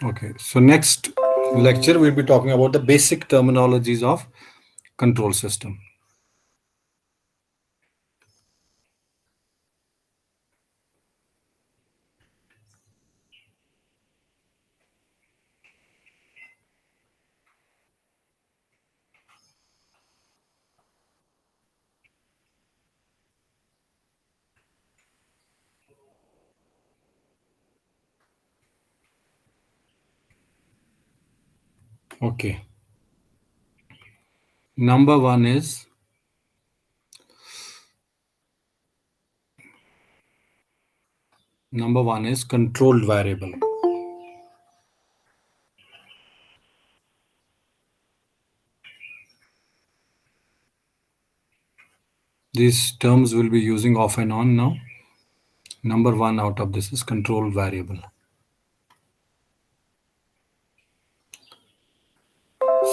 Okay, so next lecture we'll be talking about the basic terminologies of control system. Okay, number one is controlled variable. These terms we'll be using off and on now. Number one out of this is control variable.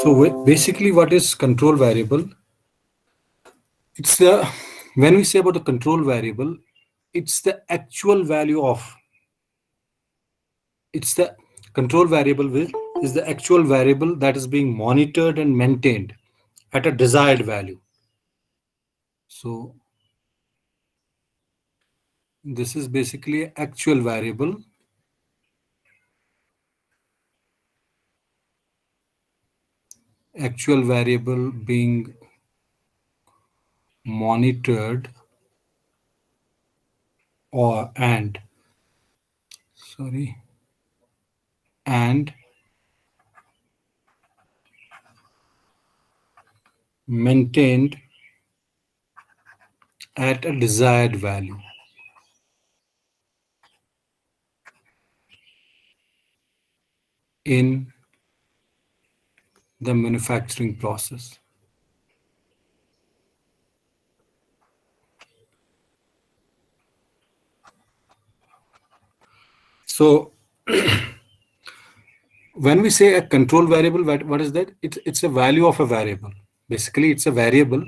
So basically, what is control variable? It's the when we say about the control variable, it's the actual value of it's the control variable is the actual variable that is being monitored and maintained at a desired value. So this is basically actual variable being monitored or sorry and maintained at a desired value in the manufacturing process. So when we say a control variable, what is that? It's a value of a variable. Basically, it's a variable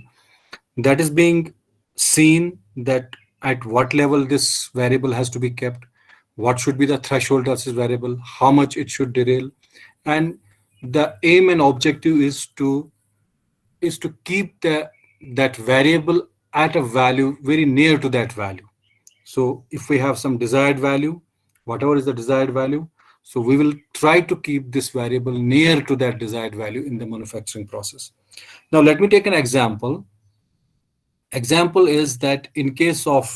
that is being seen that at what level this variable has to be kept, what should be the threshold of this variable, how much it should derail, and the aim and objective is to keep that variable at a value very near to that value. So if we have some desired value, whatever is the desired value, so we will try to keep this variable near to that desired value in the manufacturing process. Now let me take an example. Example is that in case of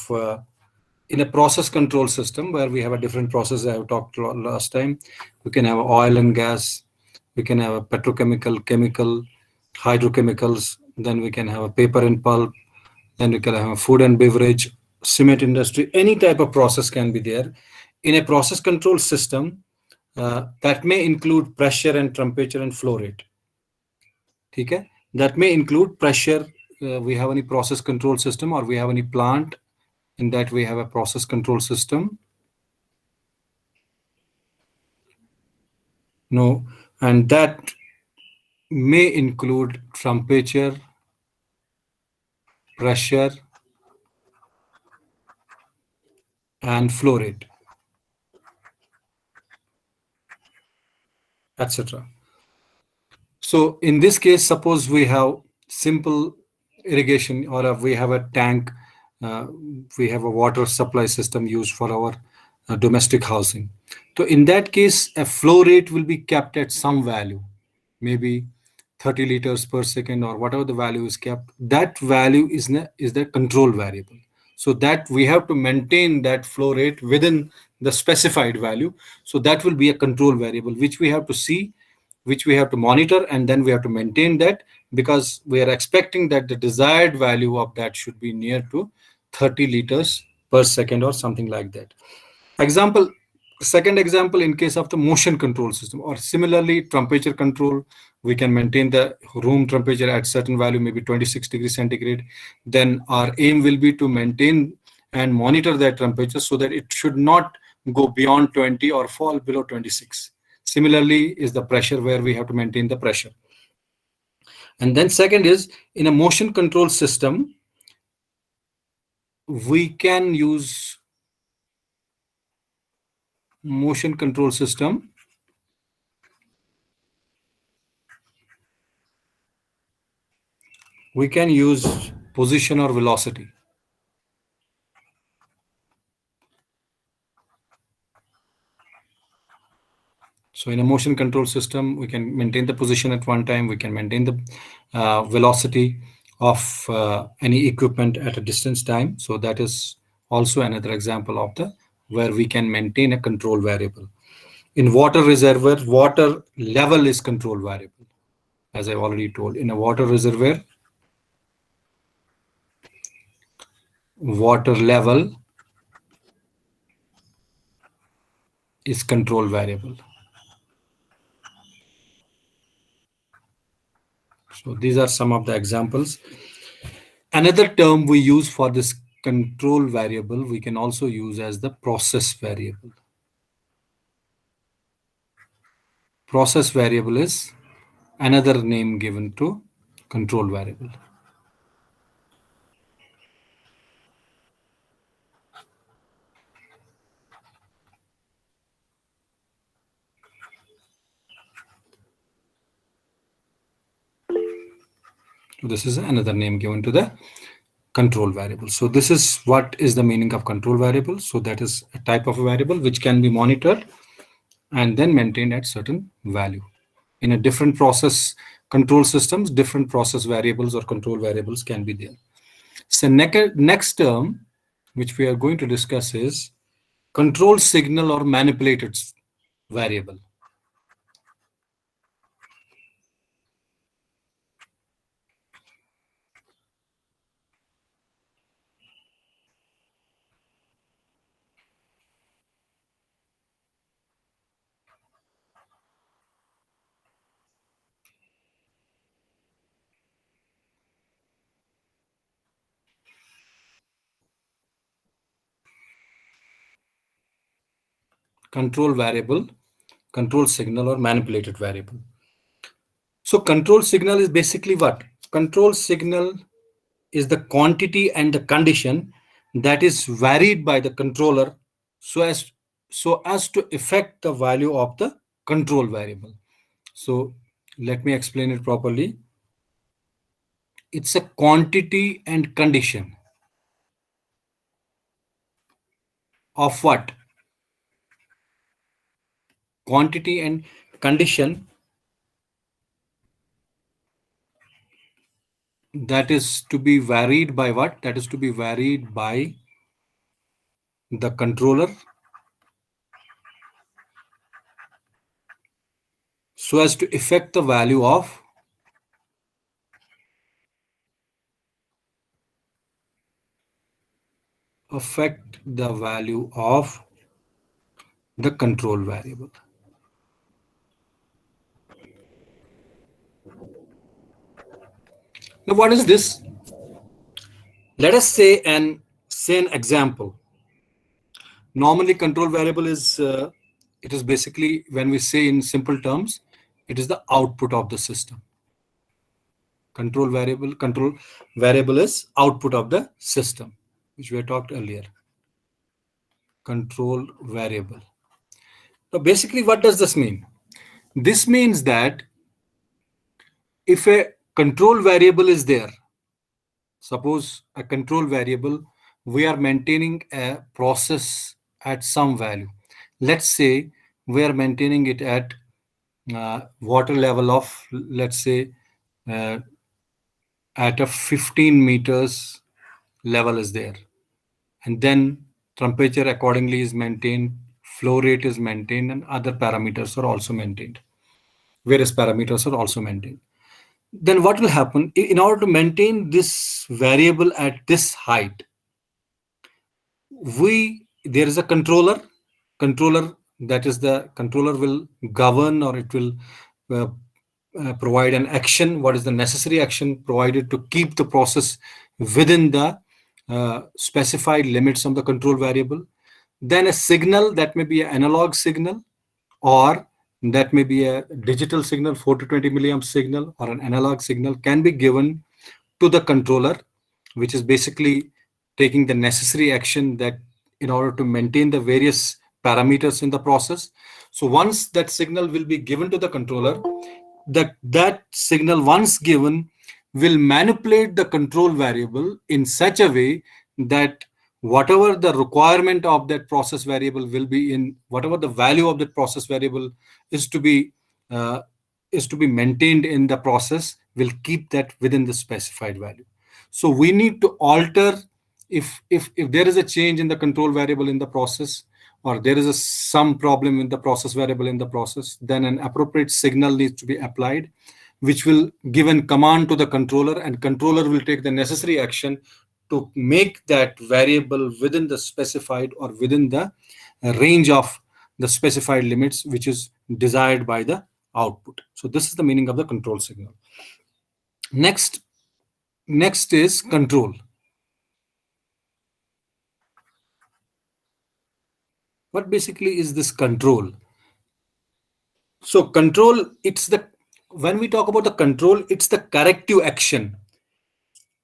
in a process control system where we have a different process, I have talked last time, we can have oil and gas, we can have a petrochemical, chemical, hydrochemicals, then we can have a paper and pulp, then we can have a food and beverage, cement industry, any type of process can be there. In a process control system, that may include pressure and temperature and flow rate. Okay? That may include pressure. We have any process control system or we have any plant in that we have a process control system. No, and that may include temperature, pressure, and flow rate, etc. So in this case, suppose we have simple irrigation or we have a tank, we have a water supply system used for our domestic housing. So in that case, a flow rate will be kept at some value, maybe 30 liters per second or whatever the value is kept. That value is the control variable. So that we have to maintain that flow rate within the specified value. So that will be a control variable, which we have to see, which we have to monitor, and then we have to maintain that because we are expecting that the desired value of that should be near to 30 liters per second or something like that. Example, second example, in case of the motion control system or similarly temperature control, we can maintain the room temperature at certain value, maybe 26 degrees centigrade. Then our aim will be to maintain and monitor that temperature so that it should not go beyond 20 or fall below 26. Similarly is the pressure, where we have to maintain the pressure. And then second is, in a motion control system, we can use motion control system We can use position or velocity. So in a motion control system, we can maintain the position at one time. We can maintain the velocity of any equipment at a distance time. So that is also another example of the where we can maintain a control variable. In water reservoir, water level is control variable. As I've already told, in a water reservoir, water level is control variable. So these are some of the examples. Another term we use for this control variable, we can also use as the process variable. Process variable is another name given to control variable. This is another name given to the control variable. So this is what is the meaning of control variable. So that is a type of a variable which can be monitored and then maintained at certain value. In a different process control systems, different process variables or control variables can be there. So next term which we are going to discuss is control signal or manipulated variable. Control variable, control signal or manipulated variable. So control signal is basically what? Control signal is the quantity and the condition that is varied by the controller so as to affect the value of the control variable. So let me explain it properly. It's a quantity and condition of what? Quantity and condition that is to be varied by what? That is to be varied by the controller so as to affect the value of the control variable. Now what is this? Let us say an example. Normally control variable is it is basically, when we say in simple terms, it is the output of the system. Control variable is output of the system, which we had talked earlier. Control variable. Now basically what does this mean? This means that if a control variable is there, suppose a control variable, we are maintaining a process at some value. Let's say we are maintaining it at water level of, let's say, at a 15 meters level is there. And then temperature accordingly is maintained, flow rate is maintained, and other parameters are also maintained. Various parameters are also maintained. Then what will happen? In order to maintain this variable at this height, there is a controller. That is, the controller will govern, or it will uh, provide an action. What is the necessary action provided to keep the process within the specified limits of the control variable? Then a signal, that may be an analog signal, or that may be a digital signal, 4 to 20 milliamp signal, or an analog signal, can be given to the controller, which is basically taking the necessary action that in order to maintain the various parameters in the process. So once that signal will be given to the controller, that signal once given will manipulate the control variable in such a way that whatever the requirement of that process variable will be, in whatever the value of that process variable is to be uh, maintained in the process, will keep that within the specified value. So we need to alter, if there is a change in the control variable in the process, or there is some problem in the process variable in the process, then an appropriate signal needs to be applied, which will give a command to the controller, and controller will take the necessary action to make that variable within the specified, or within the range of the specified limits which is desired by the output. So this is the meaning of the control signal. Next is control. What basically is this control? So control, it's the, when we talk about the control, it's the corrective action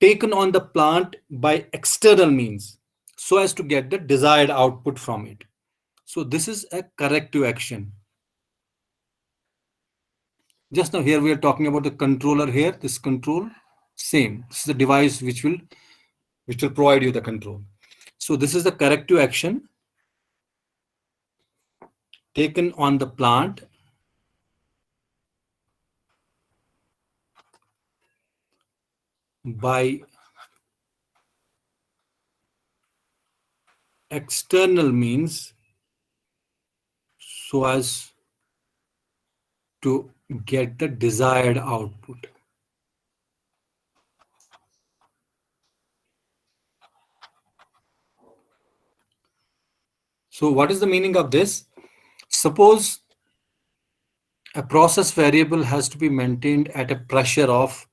taken on the plant by external means so as to get the desired output from it. So this is a corrective action. Just now here we are talking about the controller here, this control, same. This is the device which will provide you the control. So this is the corrective action taken on the plant by external means so as to get the desired output. So what is the meaning of this? Suppose a process variable has to be maintained at a pressure of,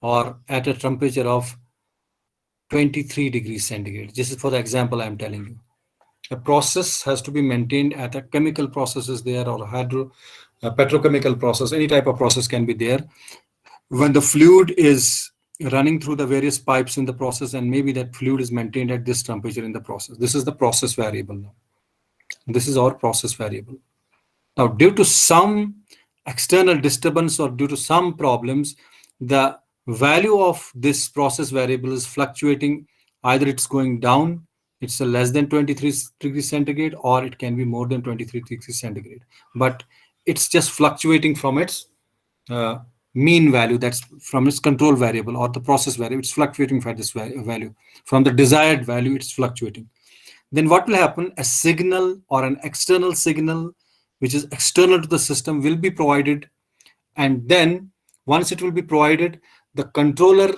or at a temperature of 23 degrees centigrade. This is for the example I'm telling you. A process has to be maintained at a chemical process is there, or petrochemical process, any type of process can be there. When the fluid is running through the various pipes in the process, and maybe that fluid is maintained at this temperature in the process. This is the process variable now. This is our process variable. Now, due to some external disturbance or due to some problems, the value of this process variable is fluctuating. Either it's going down, it's a less than 23 degrees centigrade, or it can be more than 23 degrees centigrade. But it's just fluctuating from its mean value, that's from its control variable or the process value. It's fluctuating for this value. From the desired value, it's fluctuating. Then what will happen? A signal or an external signal, which is external to the system, will be provided. And then once it will be provided, the controller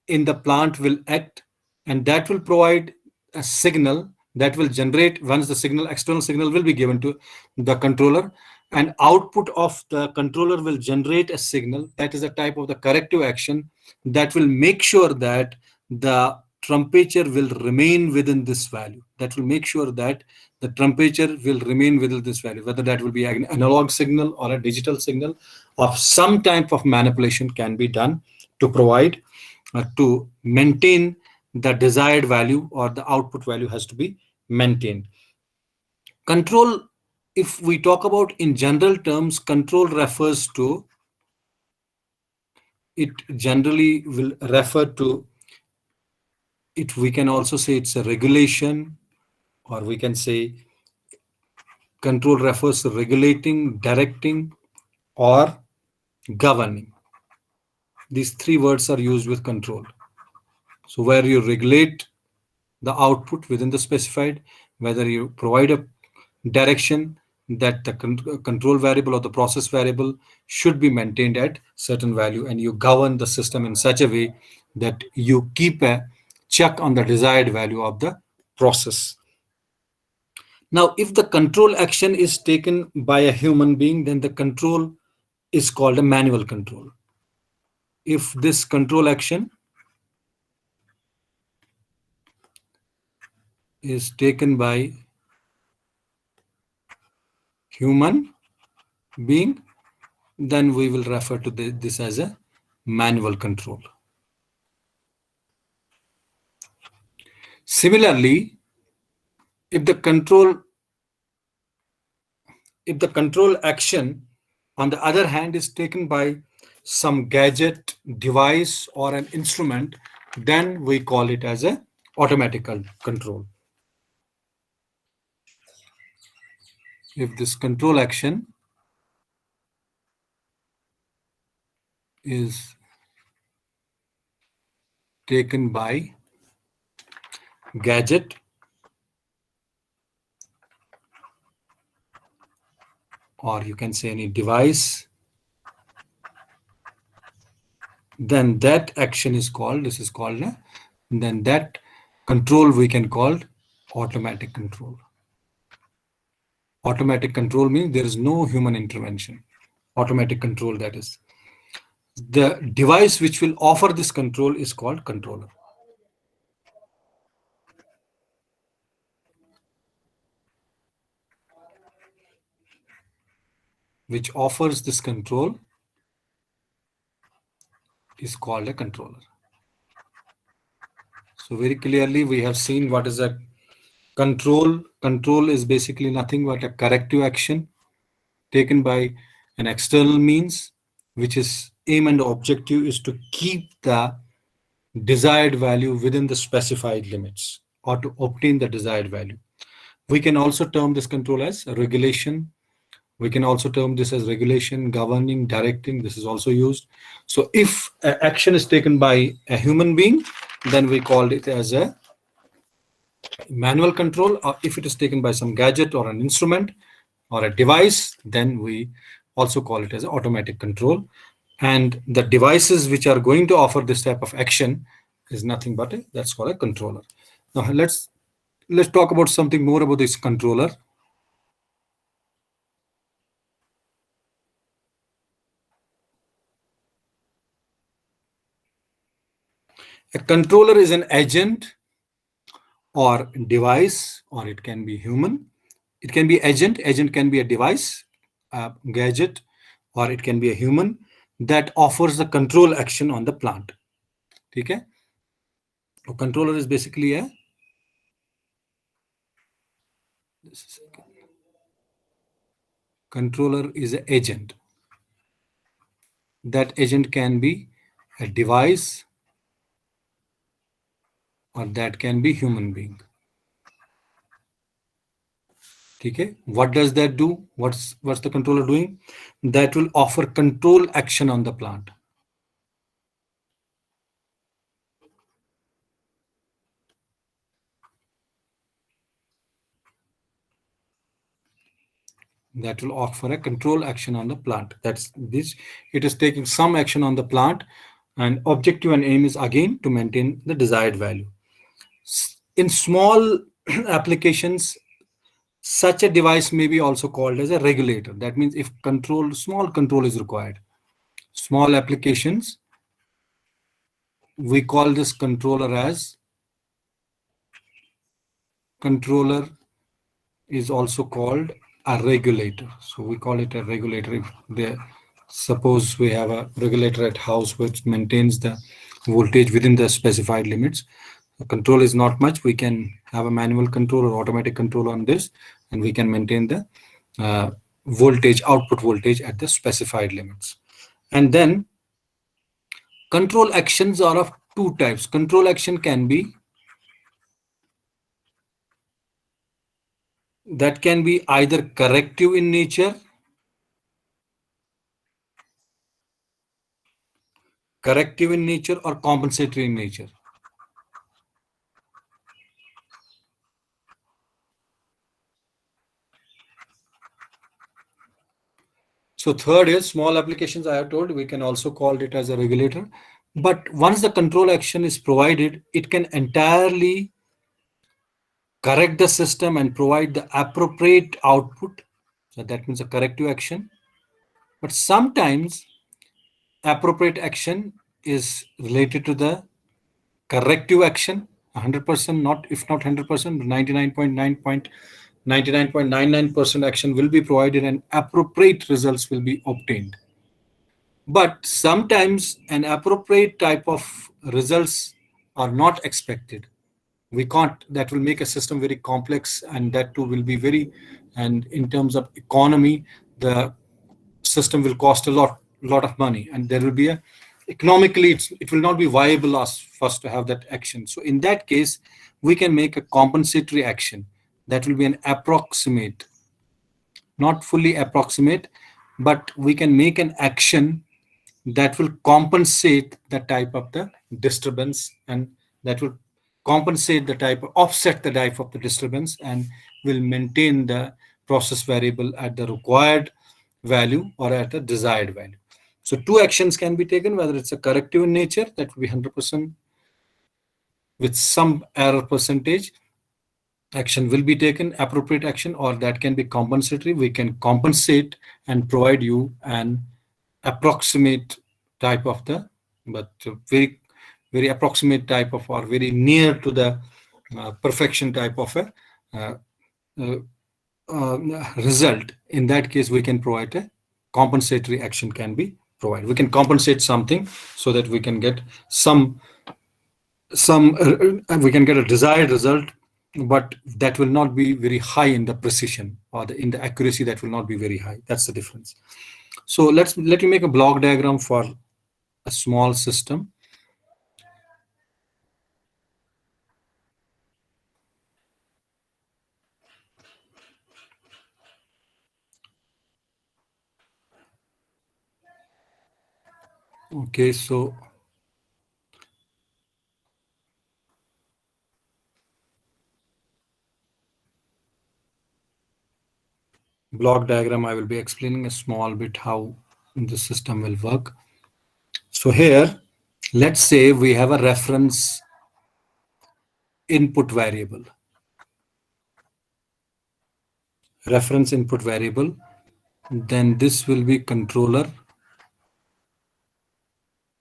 in the plant will act, and that will provide a signal that will generate, once the signal, external signal will be given to the controller, and output of the controller will generate a signal that is a type of the corrective action that will make sure that the temperature will remain within this value. That will make sure that the temperature will remain within this value, whether that will be an analog signal or a digital signal, of some type of manipulation can be done to provide, to maintain the desired value, or the output value has to be maintained. Control, if we talk about in general terms, control refers to, it generally will refer to it. We can also say it's a regulation, or we can say control refers to regulating, directing, or governing. These three words are used with control. So where you regulate the output within the specified, whether you provide a direction that the control variable or the process variable should be maintained at certain value, and you govern the system in such a way that you keep a check on the desired value of the process. Now, if the control action is taken by a human being, then the control is called a manual control. If this control action is taken by human being, then we will refer to this as a manual control. Similarly, if the control action, on the other hand, is taken by some gadget, device, or an instrument, then we call it as a automatic control. If this control action is taken by gadget or you can say any device, then that action is called, this is called, then that control we can call automatic control. Automatic control means there is no human intervention. Automatic control, that is. The device which will offer this control is called controller. Which offers this control is called a controller. So very clearly we have seen what is a control. Control is basically nothing but a corrective action taken by an external means, which is aim and objective is to keep the desired value within the specified limits or to obtain the desired value. We can also term this control as regulation. We can also term this as regulation, governing, directing. This is also used. So if action is taken by a human being, then we call it as a manual control. Or if it is taken by some gadget or an instrument or a device, then we also call it as automatic control. And the devices which are going to offer this type of action is nothing but that's called a controller. Now let's talk about something more about this controller. A controller is an agent or device, or it can be human. It can be agent. Agent can be a device, a gadget, or it can be a human that offers the control action on the plant. Okay? A controller is basically a controller is an agent. That agent can be a device or that can be human being. Okay, what does that do? What's the controller doing? That will offer control action on the plant. That will offer a control action on the plant. That's this. It is taking some action on the plant, and objective and aim is again to maintain the desired value. In small applications, such a device may be also called as a regulator. That means if small control is required, small applications, we call this controller as controller is also called a regulator. So we call it a regulator. If suppose we have a regulator at house which maintains the voltage within the specified limits. The control is not much. We can have a manual control or automatic control on this, and we can maintain the voltage, output voltage at the specified limits. And then control actions are of two types. Control action can be either corrective in nature, or compensatory in nature. So third is small applications. I have told we can also call it as a regulator. But once the control action is provided, it can entirely correct the system and provide the appropriate output. So that means a corrective action. But sometimes appropriate action is related to the corrective action. 100%, not if not 100%, 99.99% action will be provided and appropriate results will be obtained. But sometimes an appropriate type of results are not expected. We can't, that will make a system very complex, and that too will be very, and in terms of economy, the system will cost a lot. lot of money, and there will be a economically it will not be viable us for us to have that action. So in that case, we can make a compensatory action that will be an approximate, not fully approximate, but we can make an action that will compensate the type of the disturbance, and that will compensate the type, offset the type of the disturbance, and will maintain the process variable at the required value or at the desired value. So two actions can be taken, whether it's a corrective in nature, that will be 100% with some error percentage, action will be taken, appropriate action, or that can be compensatory. We can compensate and provide you an approximate type of the, but very, very approximate type of, or very near to the perfection type of a uh, uh, result. In that case, we can provide a compensatory action can be provided. We can compensate something so that we can get some we can get a desired result, but that will not be very high in the precision, or in the accuracy, that will not be very high. That's the difference. So let me make a block diagram for a small system. Okay, so block diagram, I will be explaining a small bit how the system will work. So here, let's say we have a reference input variable. Reference input variable, then this will be controller.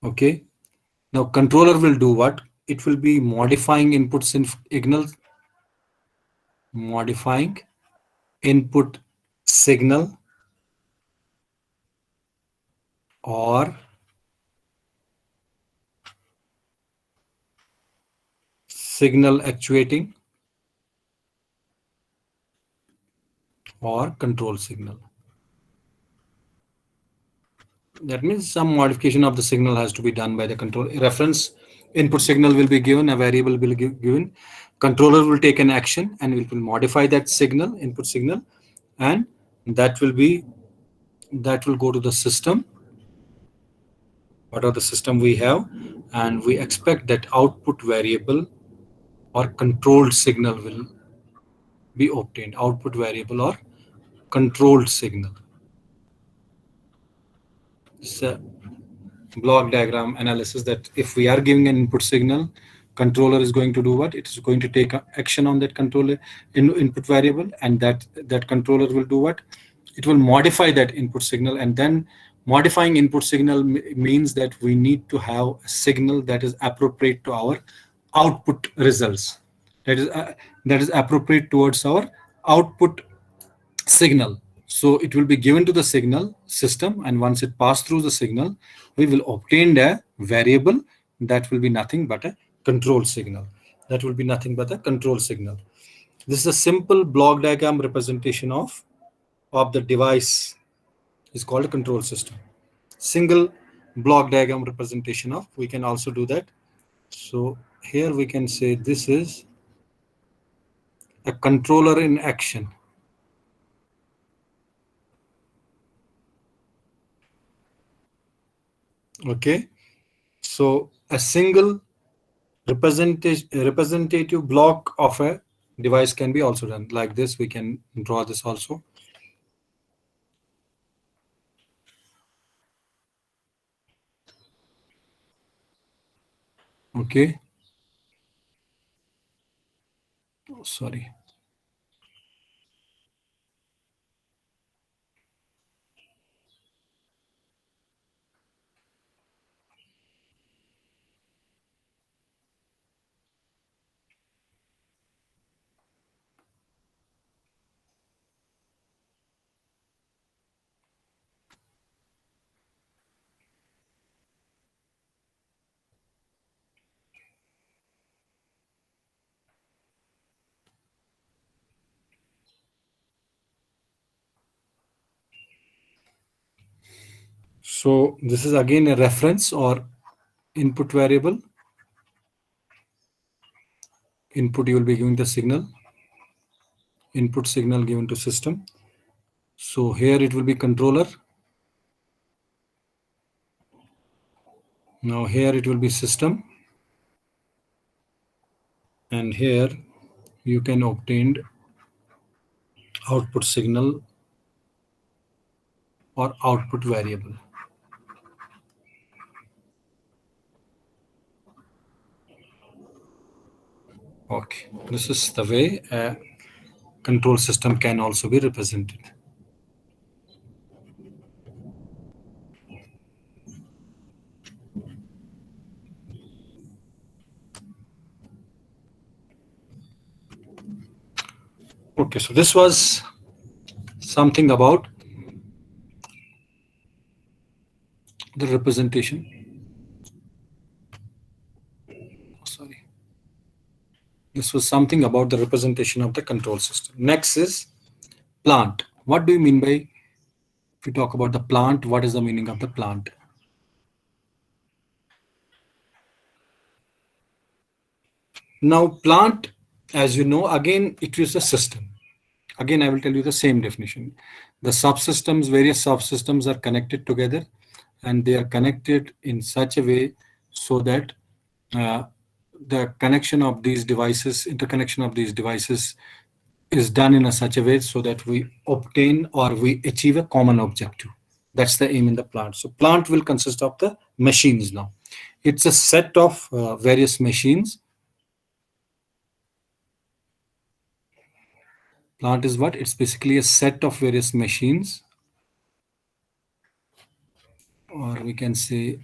Okay, now controller will do what? It will be modifying input signal, modifying input signal, or signal actuating, or control signal. That means some modification of the signal has to be done by the control. Reference input signal will be given, a variable will be given. Controller will take an action and will modify that signal, input signal, and that will go to the system, whatever the system we have, and we expect that output variable or controlled signal will be obtained. Output variable or controlled signal. So block diagram analysis, that if we are giving an input signal, controller is going to do what? It is going to take action on that controller input variable, and that controller will do what? It will modify that input signal, and then modifying input signal means that we need to have a signal that is appropriate to our output results, that is appropriate towards our output signal. So it will be given to the signal system, and once it passes through the signal, we will obtain a variable that will be nothing but a control signal. That will be nothing but a control signal. This is a simple block diagram representation of the device, is called a control system. Single block diagram representation of, we can also do that. So here we can say this is a controller in action. Okay, so a single representative block of a device can be also done like this. We can draw this also. Okay, oh, sorry. So this is again a reference or input variable. Input, you will be giving the signal, input signal given to system. So here it will be controller. Now here it will be system, and here you can obtain output signal or output variable. Okay, this is the way a control system can also be represented. Okay, so this was something about the representation. Sorry. This was something about the representation of the control system. Next is plant. What do you mean by, if we talk about the plant, what is the meaning of the plant? Now, plant, as you know, again, it is a system. Again, I will tell you the same definition. The subsystems, various subsystems are connected together, and they are connected in such a way so that the connection of these devices, interconnection of these devices is done in a such a way so that we obtain or we achieve a common objective. That's the aim in the plant. So plant will consist of the machines now. It's a set of various machines. Plant is what? It's basically a set of various machines, or we can say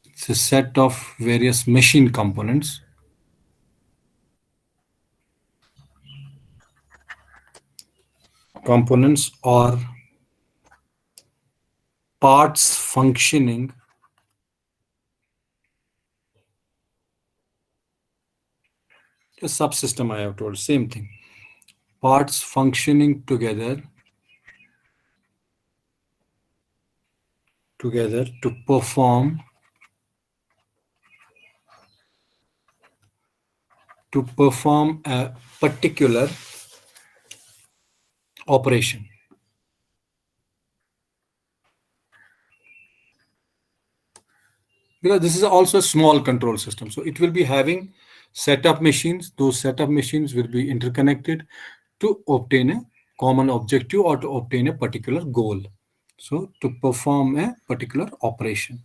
it's a set of various machine components. Components or parts functioning a subsystem. I have told same thing. Parts functioning together to perform a particular operation. Because this is also a small control system, so it will be having set of machines. Those set of machines will be interconnected to obtain a common objective or to obtain a particular goal. So to perform a particular operation.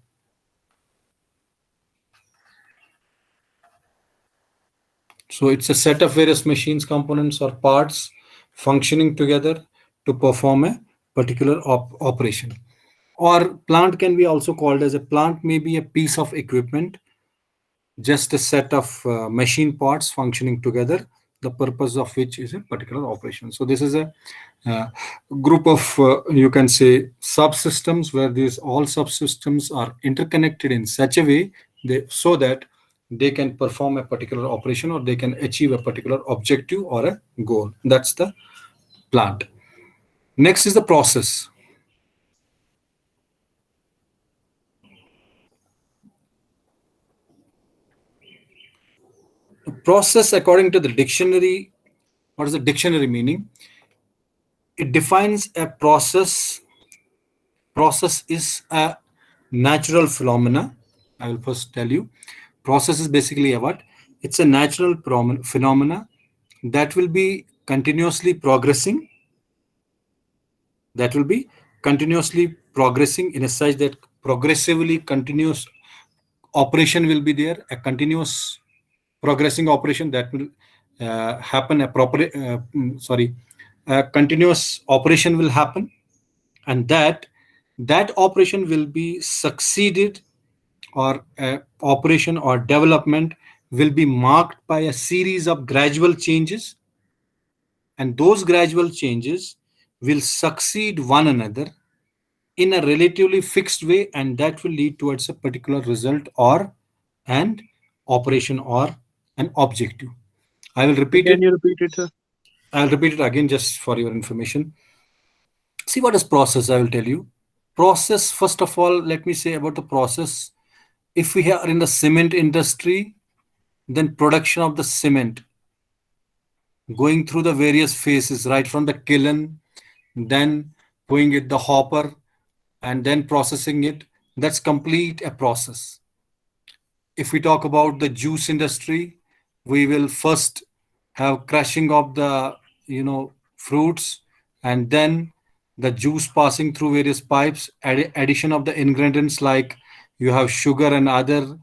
So it's a set of various machines, components, or parts functioning together to perform a particular operation. Or plant can be also called as a plant may be a piece of equipment, just a set of machine parts functioning together, the purpose of which is a particular operation. So this is a group of, you can say, subsystems, where these all subsystems are interconnected in such a way so that they can perform a particular operation or they can achieve a particular objective or a goal. That's the plant. Next is the process. Process, according to the dictionary, what is the dictionary meaning? It defines a process. Process is a natural phenomena. I will first tell you. Process is basically a what? It's a natural phenomena that will be continuously progressing. That will be continuously progressing in a such that progressively continuous operation will be there. A continuous progressing operation that will happen. A continuous operation will happen, and that operation will be succeeded, or operation or development will be marked by a series of gradual changes, and those gradual changes will succeed one another in a relatively fixed way, and that will lead towards a particular result or an operation or an objective. I will repeat Can it. you repeat it, sir? I'll repeat it again just for your information. See, what is process? I will tell you. process, first of all, let me say about the process. If we are in the cement industry, then production of the cement going through the various phases, right from the kiln, then going it the hopper, and then processing it. That's complete a process. If we talk about the juice industry, we will first have crushing of the fruits, and then the juice passing through various pipes, addition of the ingredients like you have sugar and other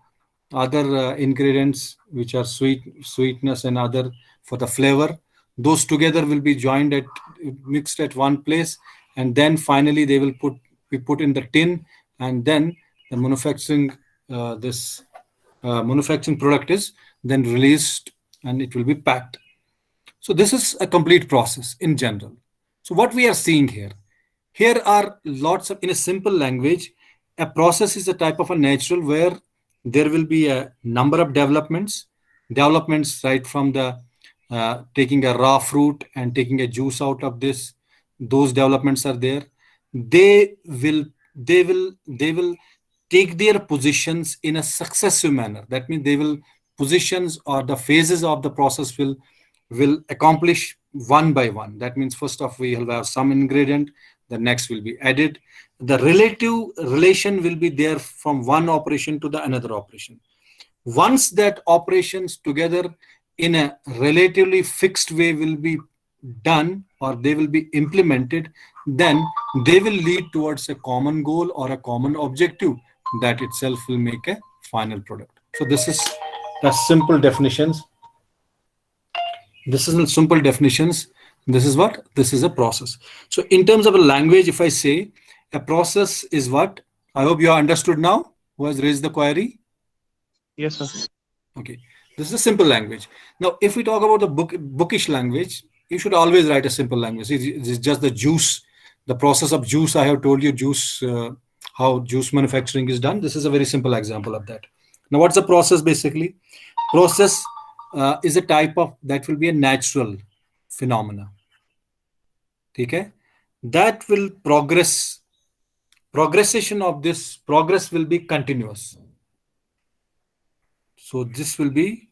ingredients which are sweetness and other for the flavor. Those together will be joined at mixed at one place, and then finally they will be put in the tin, and then the this manufacturing product is then released and it will be packed. So this is a complete process in general. So what we are seeing here are lots of, in a simple language, a process is a type of a natural where there will be a number of developments right from the taking a raw fruit and taking a juice out of this. Those developments are there. They will take their positions in a successive manner. That means they will positions or the phases of the process will accomplish one by one. That means first off we will have some ingredient, the next will be added. The relative relation will be there from one operation to the another operation. Once that operations together in a relatively fixed way will be done or they will be implemented, then they will lead towards a common goal or a common objective that itself will make a final product. So this is the simple definitions. This is in simple definitions. This is what? This is a process. So in terms of a language, if I say a process is what? I hope you are understood now. Who has raised the query? Yes, sir. Okay. This is a simple language. Now, if we talk about the bookish language, you should always write a simple language. It's just the juice, the process of juice. I have told you juice, how juice manufacturing is done. This is a very simple example of that. Now, what's the process basically? Process is a type of, that will be a natural phenomena. Okay? That will progression of this progress will be continuous. So this will be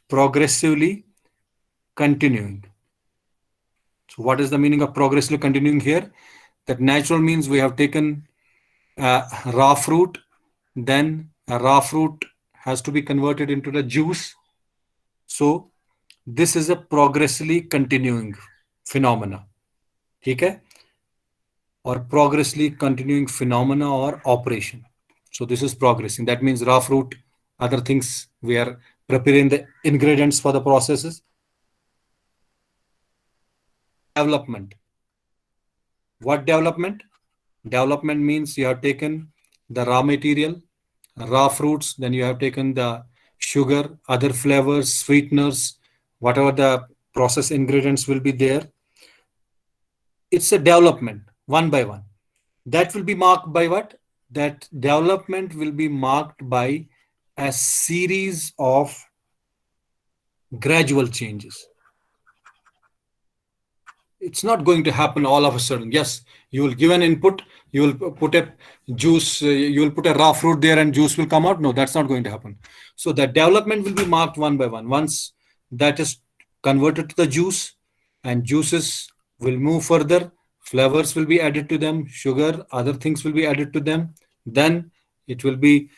progressively continuing. So what is the meaning of progressively continuing here? That natural means we have taken raw fruit, then a raw fruit has to be converted into the juice. So this is a progressively continuing phenomena. Okay? Or progressively continuing phenomena or operation. So this is progressing. That means raw fruit, other things, we are preparing the ingredients for the processes. Development. What development? Development means you have taken the raw material, raw fruits, then you have taken the sugar, other flavors, sweeteners, whatever the process ingredients will be there. It's a development one by one. That will be marked by what? That development will be marked by a series of gradual changes. It's not going to happen all of a sudden. Yes, you will give an input, you will put a juice, you will put a raw fruit there and juice will come out. No, that's not going to happen. So the development will be marked one by one. Once that is converted to the juice and juices will move further, flavors will be added to them, sugar, other things will be added to them. Then it will be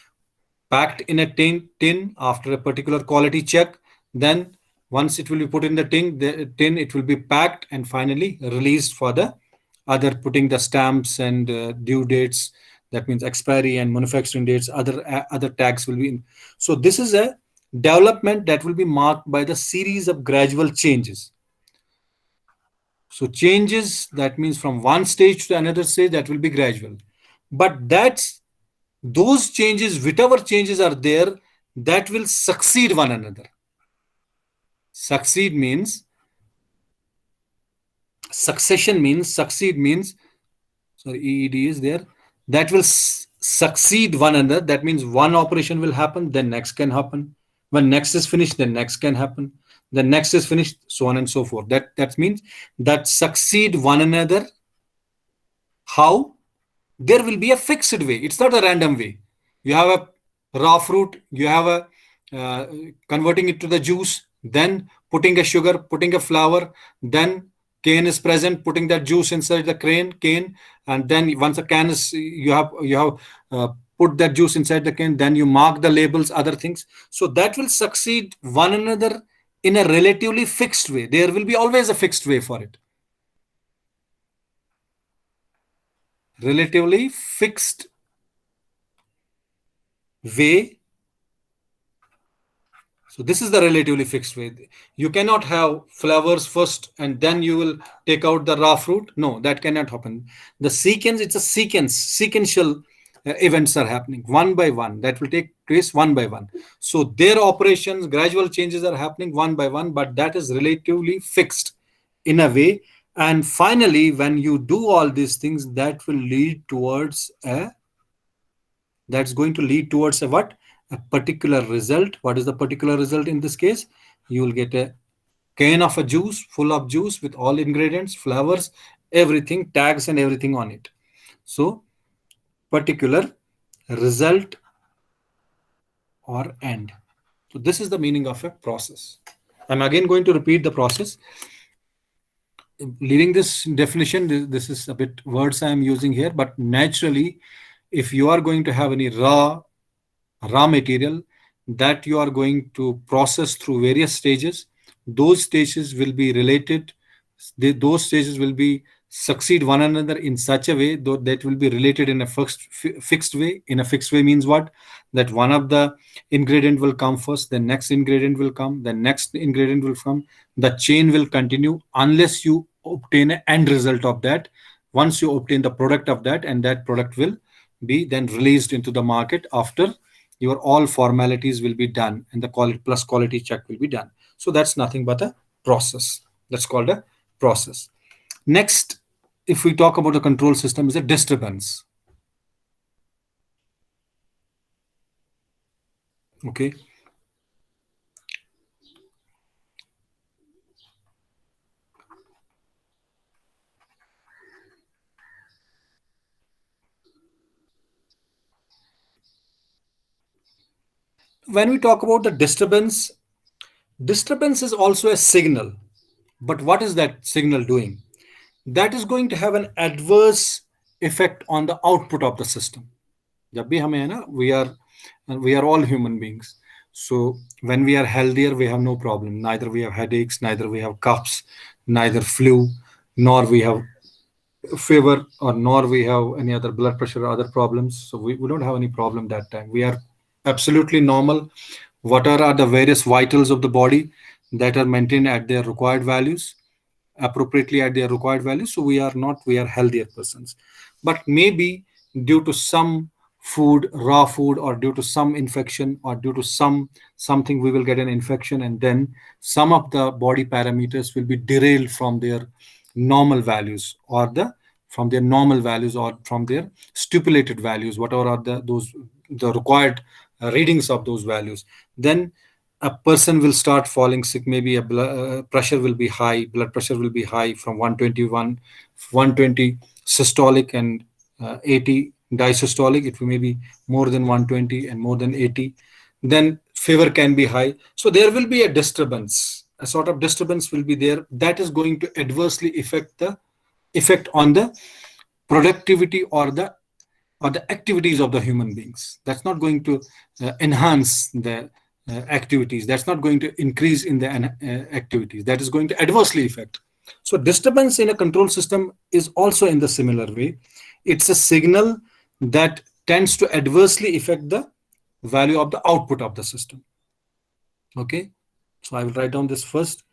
packed in a tin after a particular quality check. Then once it will be put in the tin, it will be packed and finally released for the other, putting the stamps and due dates. That means expiry and manufacturing dates. Other tags will be in. So this is a development that will be marked by the series of gradual changes. So changes, that means from one stage to another stage, that will be gradual. But those changes, whichever changes are there, that will succeed one another. Succeed means, succession means, succeed means, sorry, EED is there. That will succeed one another. That means one operation will happen, then next can happen. When next is finished, then next can happen. Then next is finished, so on and so forth. That means that succeed one another. How? There will be a fixed way. It's not a random way. You have a raw fruit, you have a converting it to the juice, then putting a sugar, putting a flour, then cane is present, putting that juice inside the cane, and then once the can is, you have put that juice inside the cane, then you mark the labels, other things. So that will succeed one another in a relatively fixed way. There will be always a fixed way for it. Relatively fixed way. So this is the relatively fixed way. You cannot have flowers first and then you will take out the raw fruit. No, that cannot happen. The sequence, it's a sequential events are happening one by one. That will take place one by one. So their operations, gradual changes are happening one by one, but that is relatively fixed in a way. And finally, when you do all these things, that will lead towards a that's going to lead towards a what? A particular result. What is the particular result in this case? You will get a can of a juice full of juice with all ingredients, flavors, everything, tags and everything on it. So particular result or end. So this is the meaning of a process. I'm again going to repeat the process. Leaving this definition, this is a bit words I am using here, but naturally, if you are going to have any raw material that you are going to process through various stages, those stages will be related. Those stages will be succeed one another in such a way that will be related in a fixed way. In a fixed way means what? That one of the ingredient will come first, the next ingredient will come, the next ingredient will come. The chain will continue unless you obtain an end result of that. Once you obtain the product of that, and that product will be then released into the market after your all formalities will be done and the quality plus quality check will be done. So that's nothing but a process. That's called a process. Next, if we talk about the control system, is a disturbance. Okay. When we talk about the disturbance, disturbance is also a signal. But what is that signal doing? That is going to have an adverse effect on the output of the system. जब भी हमें है ना, we are all human beings. So when we are healthier, we have no problem. Neither we have headaches, neither we have coughs, neither flu, nor we have fever, or nor we have any other blood pressure or other problems. So we don't have any problem that time. We are absolutely normal. What are the various vitals of the body that are maintained at their required values, appropriately at their required values? So we are healthier persons. But maybe due to some food, raw food, or due to some infection, or due to something, we will get an infection, and then some of the body parameters will be derailed from their normal values, or from their stipulated values, whatever are the required readings of those values. Then a person will start falling sick. Maybe a pressure will be high, blood pressure will be high from 120 systolic and 80 diastolic. It may be more than 120 and more than 80. Then fever can be high. So there will be a disturbance. A sort of disturbance will be there that is going to adversely effect on the productivity or the activities of the human beings. That's not going to enhance the activities. That's not going to increase in the activities. That is going to adversely affect. So disturbance in a control system is also in the similar way. It's a signal that tends to adversely affect the value of the output of the system. Okay. So I will write down this first.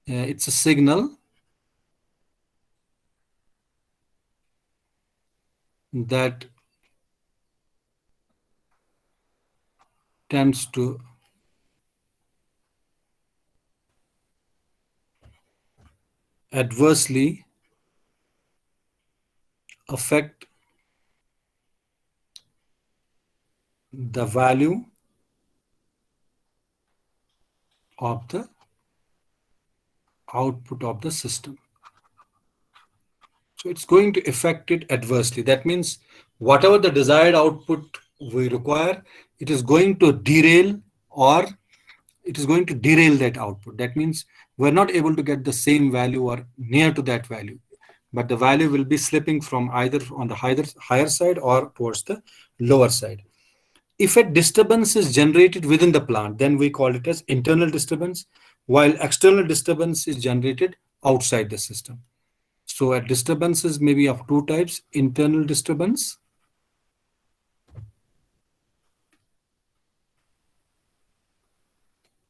It's a signal that tends to adversely affect the value of the output of the system. So it's going to affect it adversely. That means whatever the desired output we require, it is going to derail, or it is going to derail that output. That means we're not able to get the same value or near to that value, but the value will be slipping from either on the higher side or towards the lower side. If a disturbance is generated within the plant, then we call it as internal disturbance, while external disturbance is generated outside the system. So a disturbance is maybe of two types: internal disturbance.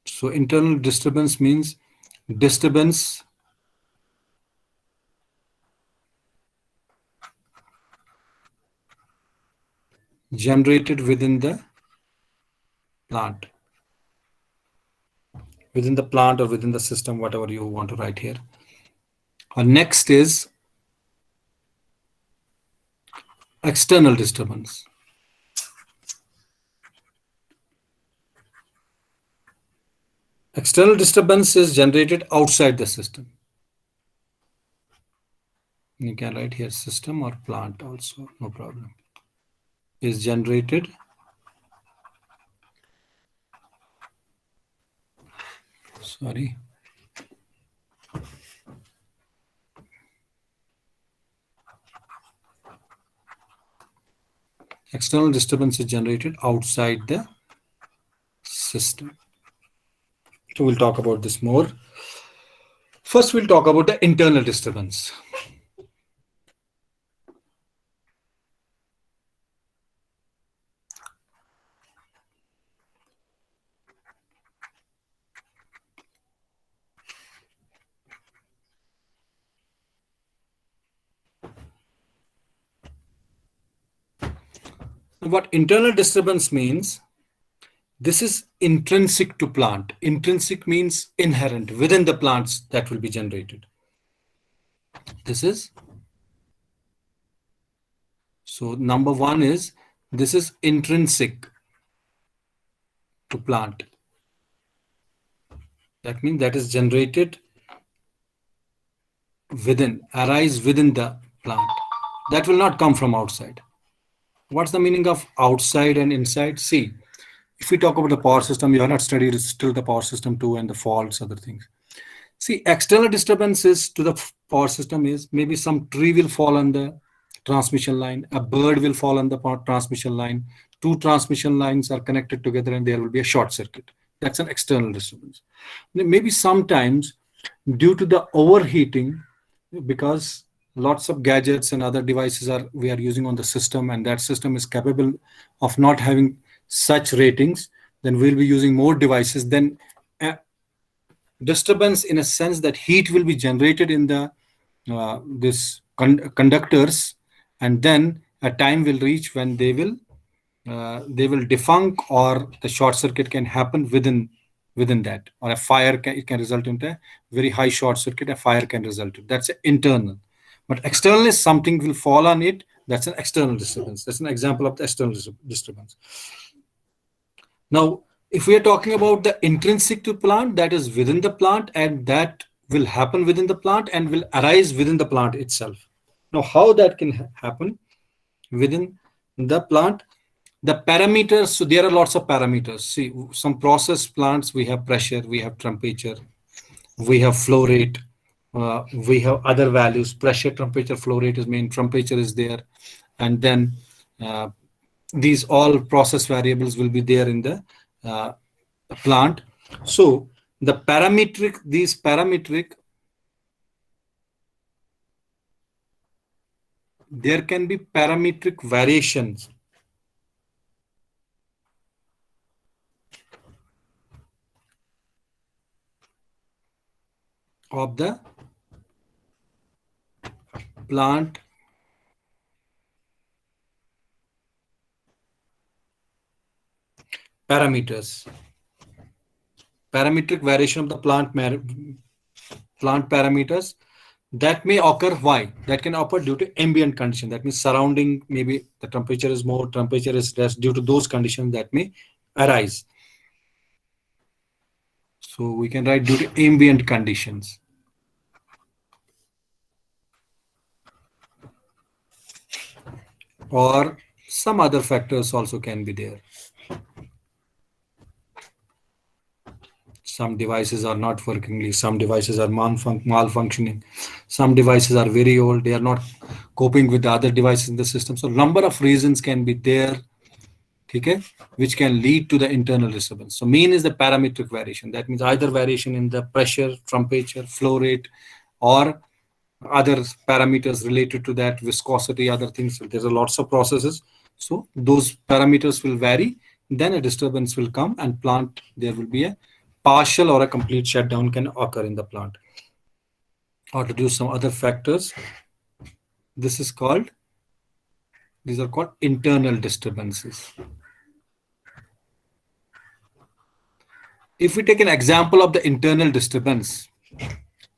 So internal disturbance means disturbance generated plant, within the plant or within the system, whatever you want to write here. Next is external disturbance. External disturbance is generated outside the system. You can write here system or plant also, no problem. Is generated sorry external disturbance is generated outside the system. So we'll talk about this more. First, we'll talk about the internal disturbance. What internal disturbance means, this is intrinsic to plant. Intrinsic means inherent within the plants that will be generated. This is, so number one is, this is intrinsic to plant. That means that is generated within, arise within the plant. That will not come from outside. What's the meaning of outside and inside? See, if we talk about the power system, you have not studied still the power system too, and the faults, other things. See, external disturbances to the power system is maybe some tree will fall on the transmission line, a bird will fall on the transmission line, two transmission lines are connected together and there will be a short circuit. That's an external disturbance. Maybe sometimes due to the overheating, because lots of gadgets and other devices we are using on the system, and that system is capable of not having such ratings, then we'll be using more devices. Then disturbance, in a sense that heat will be generated in the conductors, and then a time will reach when they will defunk, or the short circuit can happen within that, or a fire it can result in a very high short circuit. A fire can result in, that's internal. But external is something will fall on it, that's an external disturbance. That's an example of the external disturbance. Now, if we are talking about the intrinsic to plant, that is within the plant, and that will happen within the plant and will arise within the plant itself. Now, how that can happen within the plant? The parameters, so there are lots of parameters. See, some process plants, we have pressure, we have temperature, we have flow rate, we have other values. Pressure, temperature, flow rate is main, temperature is there. And then these all process variables will be there in the plant. So the these parametric, there can be parametric variations of the plant parameters. Parametric variation of the plant parameters that may occur. Why? That can occur due to ambient condition. That means surrounding, maybe the temperature is more, temperature is less. Due to those conditions that may arise. So we can write due to ambient conditions. or some other factors also can be there. Some devices are not working, some devices are malfunctioning, some devices are very old, they are not coping with the other devices in the system. So number of reasons can be there, okay, which can lead to the internal disturbance. So mean is the parametric variation. That means either variation in the pressure, temperature, flow rate, or other parameters related to that, viscosity, other things. There's a lots of processes. So those parameters will vary. Then a disturbance will come and plant, there will be a partial or a complete shutdown can occur in the plant. Or to do some other factors, this is called, these are called internal disturbances. If we take an example of the internal disturbance,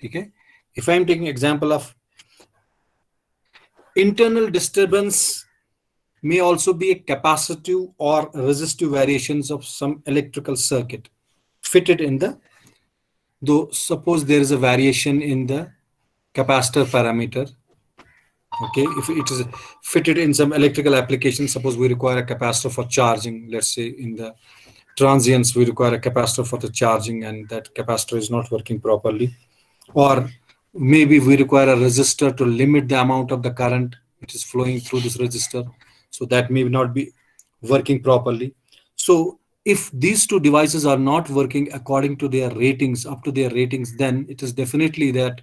okay, if I'm taking example of internal disturbance may also be a capacitive or resistive variations of some electrical circuit fitted in the, though suppose there is a variation in the capacitor parameter, okay, if it is fitted in some electrical application, suppose we require a capacitor for charging, let's say in the transients we require a capacitor for the charging and that capacitor is not working properly, or maybe we require a resistor to limit the amount of the current which is flowing through this resistor, so that may not be working properly. So if these two devices are not working according to their ratings, up to their ratings, then it is definitely that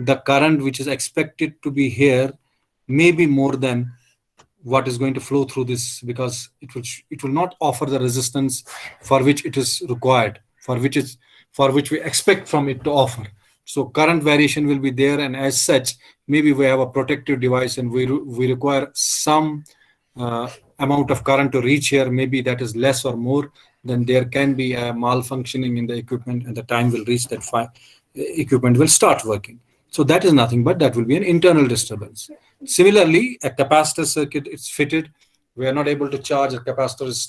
the current which is expected to be here may be more than what is going to flow through this, because it will not offer the resistance for which it is required, for which we expect from it to offer. So current variation will be there, and as such maybe we have a protective device and we require some amount of current to reach here, maybe that is less or more, then there can be a malfunctioning in the equipment and the time will reach that equipment will start working. So that is nothing but that will be an internal disturbance. Similarly, a capacitor circuit is fitted. We are not able to charge. A capacitor is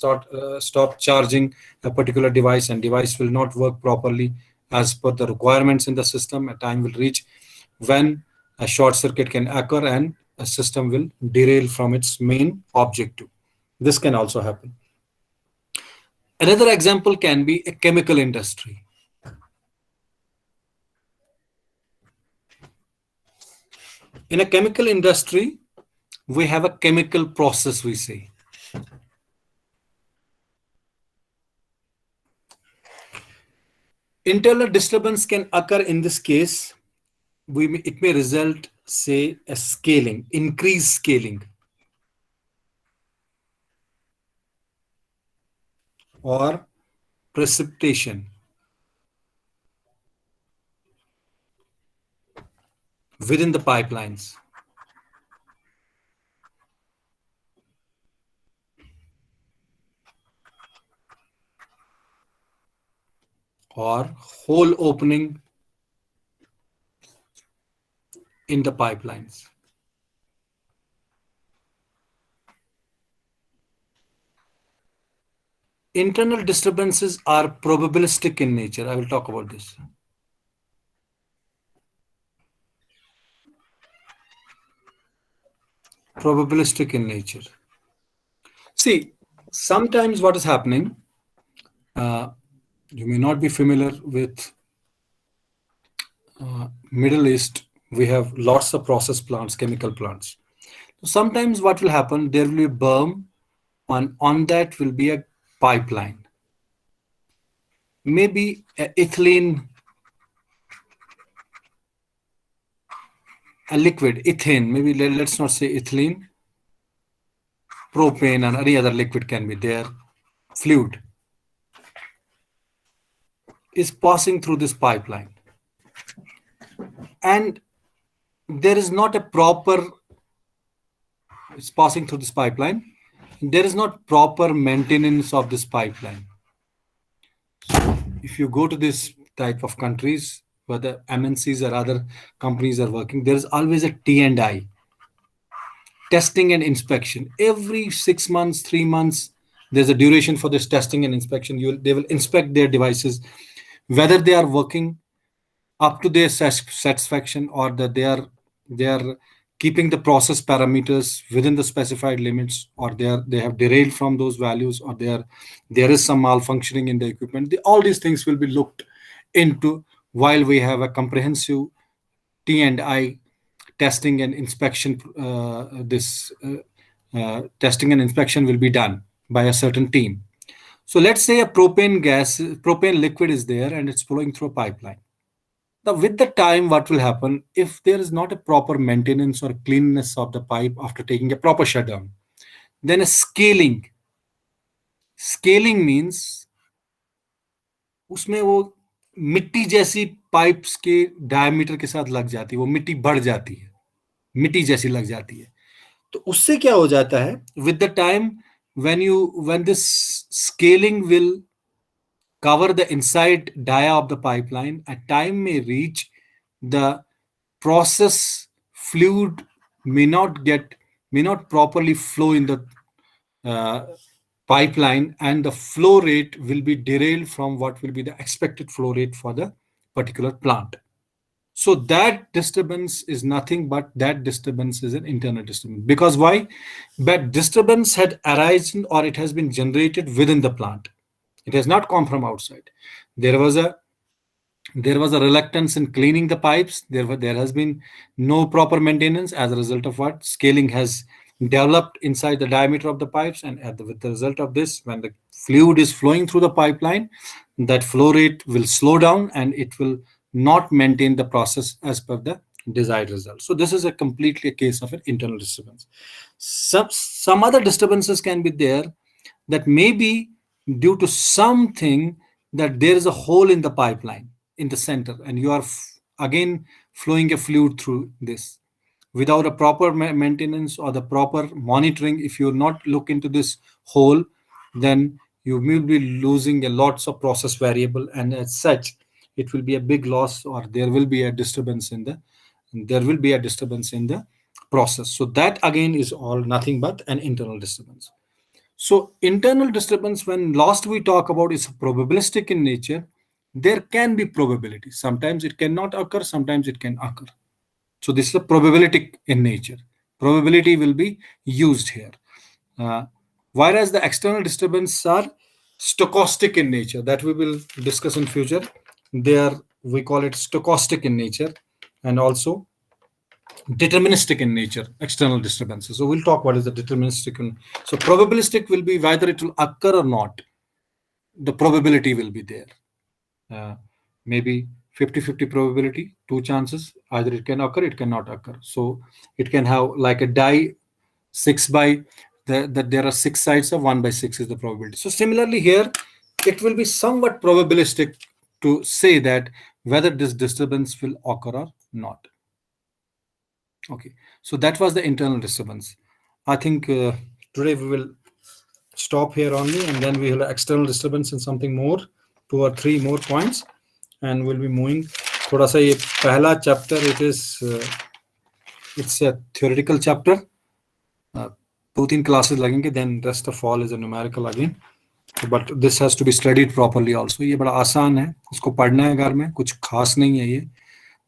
stop charging a particular device, and device will not work properly as per the requirements in the system. A time will reach when a short circuit can occur and a system will derail from its main objective. This can also happen. Another example can be a chemical industry. In a chemical industry, we have a chemical process, we say. Internal disturbance can occur in this case. It may result, say, a scaling, increased scaling, or precipitation within the pipelines, or hole opening in the pipelines. Internal disturbances are probabilistic in nature. I will talk about this. Probabilistic in nature. See, sometimes what is happening, you may not be familiar with Middle East. We have lots of process plants, chemical plants. Sometimes what will happen, there will be a berm, and on that will be a pipeline. Maybe ethylene, a liquid, ethane, maybe let's not say ethylene, propane and any other liquid can be there, fluid, is passing through this pipeline. And there is not a proper, it's passing through this pipeline, there is not proper maintenance of this pipeline. If you go to this type of countries where the MNCs or other companies are working, there is always a T&I, testing and inspection. Every 6 months, 3 months, there's a duration for this testing and inspection. They will inspect their devices, whether they are working up to their satisfaction or that they are keeping the process parameters within the specified limits, or they have derailed from those values, or there is some malfunctioning in the equipment. All these things will be looked into while we have a comprehensive T&I testing and inspection. Testing and inspection will be done by a certain team. So let's say a propane liquid is there and it's flowing through a pipeline. Now, with the time, what will happen if there is not a proper maintenance or cleanliness of the pipe after taking a proper shutdown? Then a scaling. Scaling means उसमें वो मिट्टी जैसी pipes के diameter के साथ लग जाती है, वो मिट्टी बढ़ जाती है, मिट्टी जैसी लग जाती है. तो उससे क्या हो जाता है, with the time when this scaling will cover the inside dia of the pipeline, a time may reach the process fluid may not properly flow in the uh, pipeline, and the flow rate will be derailed from what will be the expected flow rate for the particular plant. So that disturbance is nothing but that disturbance is an internal disturbance. Because why? That disturbance had arisen or it has been generated within the plant. It has not come from outside. There was a reluctance in cleaning the pipes. There has been no proper maintenance, as a result of what scaling has developed inside the diameter of the pipes, and with the result of this, when the fluid is flowing through the pipeline, that flow rate will slow down and it will not maintain the process as per the desired result. So this is completely a case of an internal disturbance. Some other disturbances can be there, that may be due to something, that there is a hole in the pipeline in the center, and you are again flowing a fluid through this without a proper maintenance or the proper monitoring. If you not look into this hole, then you will be losing a lots of process variable, and as such it will be a big loss, or there will be a disturbance in the process. So that again is all nothing but an internal disturbance. So internal disturbance, when last we talk about, is probabilistic in nature. There can be probability. Sometimes it cannot occur, sometimes it can occur. So this is a probabilistic in nature. Probability will be used here. Whereas the external disturbances are stochastic in nature, that we will discuss in future. We call it stochastic in nature, and also deterministic in nature, external disturbances. So we'll talk what is the deterministic. So probabilistic will be whether it will occur or not. The probability will be there. Maybe 50-50 probability, 2 chances, either it can occur, it cannot occur. So it can have like a die 6 by that there are 6 sides of 1 by 6 is the probability. So similarly here, it will be somewhat probabilistic to say that whether this disturbance will occur or not. Okay, so that was the internal disturbance. I think today we will stop here only, and then we will have external disturbance and something more, 2 or 3 more points, and we'll be moving. थोड़ा सा ये पहला chapter, it's a theoretical chapter. 2-3 classes लगेंगे, then rest of all is a numerical again. But this has to be studied properly also. ये बड़ा आसान है, उसको पढ़ना है घर में, कुछ खास नहीं है ये,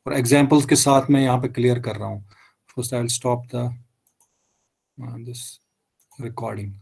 और एग्जाम्पल्स के साथ मैं यहाँ पे क्लियर कर रहा हूँ. First I will stop this recording.